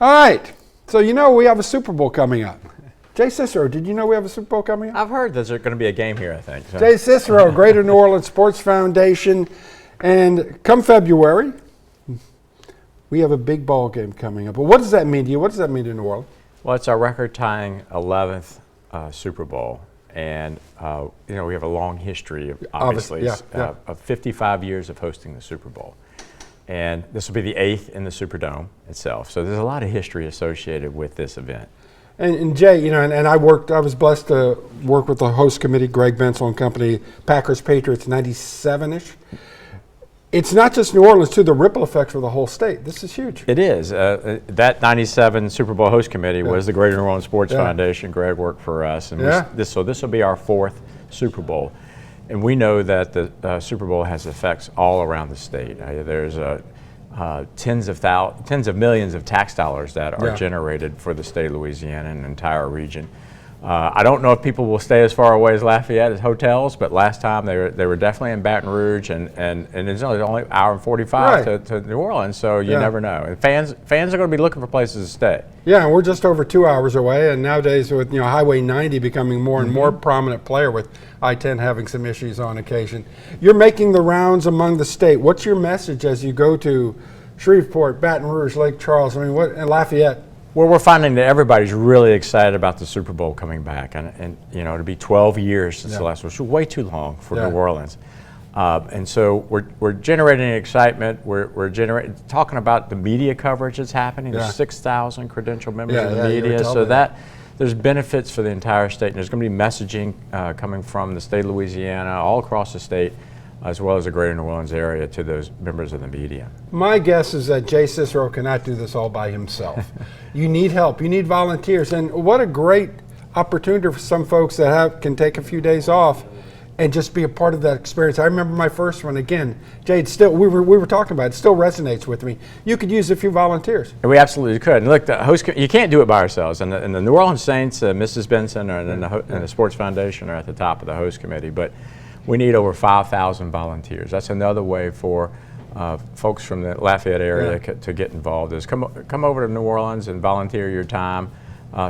All right. So we have a Super Bowl coming up. Jay Cicero, did you know we have a Super Bowl coming up? I've heard there's going to be a game here, I think. So. Jay Cicero, Greater New Orleans Sports Foundation. And come February, we have a big ball game coming up. But what does that mean to you? What does that mean to New Orleans? Well, it's our record-tying 11th Super Bowl. And, we have a long history, obviously, of 55 years of hosting the Super Bowl. And this will be the 8th in the Superdome itself. So there's a lot of history associated with this event. And Jay, and I was blessed to work with the host committee, Greg Bensel and company, Packers Patriots 97-ish. It's not just New Orleans, too, the ripple effects for the whole state. This is huge. It is. That 97 Super Bowl host committee was the Greater New Orleans Sports Foundation. Greg worked for us. And this will be our 4th Super Bowl. And we know that the Super Bowl has effects all around the state. There's tens of millions of tax dollars that are generated for the state of Louisiana and the entire region. I don't know if people will stay as far away as Lafayette as hotels, but last time they were definitely in Baton Rouge, and it's only an hour and 45 to New Orleans, so you never know. And fans are going to be looking for places to stay. Yeah, and we're just over 2 hours away, and nowadays with Highway 90 becoming more and more prominent player, with I-10 having some issues on occasion. You're making the rounds among the state. What's your message as you go to Shreveport, Baton Rouge, Lake Charles, and Lafayette? Well, we're finding that everybody's really excited about the Super Bowl coming back, and to be 12 years since the last one, which was way too long for New Orleans. And so we're generating excitement. We're talking about the media coverage that's happening. There's 6,000 credentialed members of the media, so that there's benefits for the entire state. And there's going to be messaging coming from the state of Louisiana, all across the state, as well as the Greater New Orleans area, to those members of the media. My guess is that Jay Cicero cannot do this all by himself. You need help. You need volunteers. And what a great opportunity for some folks that can take a few days off and just be a part of that experience. I remember my first one. Again, Jay, we were talking about it. It still resonates with me. You could use a few volunteers. We absolutely could. And look, you can't do it by ourselves. And the New Orleans Saints, Mrs. Benson, and the Sports Foundation are at the top of the host committee. But we need over 5,000 volunteers. That's another way for folks from the Lafayette area to get involved. Is come over to New Orleans and volunteer your time.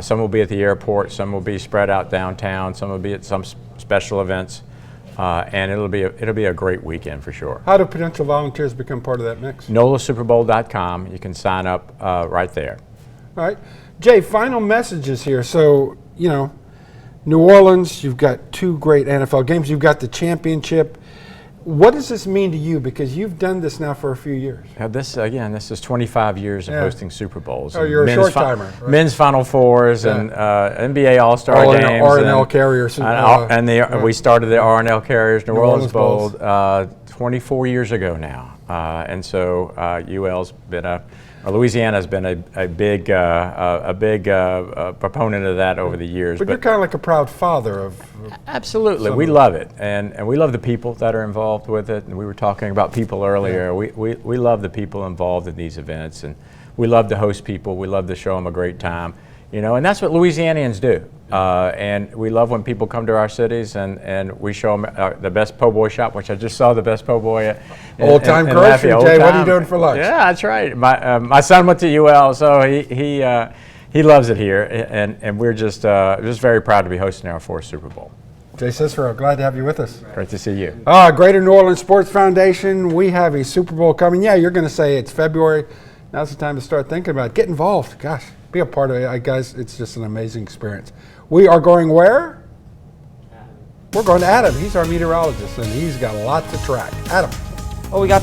Some will be at the airport, some will be spread out downtown, some will be at some special events, and it'll be a great weekend for sure. How do potential volunteers become part of that mix? NOLASuperbowl.com. You can sign up right there. All right, Jay. Final messages here. So New Orleans, you've got 2 great NFL games. You've got the championship. What does this mean to you? Because you've done this now for a few years. This is 25 years of hosting Super Bowls. Oh, you're a short timer. Right? Men's Final Fours and NBA All-Star games. R&L Carriers. We started the R&L Carriers New Orleans Bowl 24 years ago now. And so UL's been Louisiana's been a big proponent of that over the years. But you're kind of like a proud father of. Absolutely, we love it, and we love the people that are involved with it. And we were talking about people earlier. We love the people involved in these events, and we love to host people. We love to show them a great time, and that's what Louisianians do. And we love when people come to our cities and we show them the best po' boy shop, which I just saw the best po' boy. Old time grocery, Jay. What are you doing for lunch? Yeah, that's right. My son went to UL, so he loves it here, and we're just very proud to be hosting our 4th Super Bowl. Jay Cicero, glad to have you with us. Great to see you. Greater New Orleans Sports Foundation, we have a Super Bowl coming. Yeah, you're going to say it's February. Now's the time to start thinking about it. Get involved. Gosh, be a part of it. Guys, it's just an amazing experience. We are going where? We're going to Adam. He's our meteorologist, and he's got a lot to track. Adam. Oh, we got some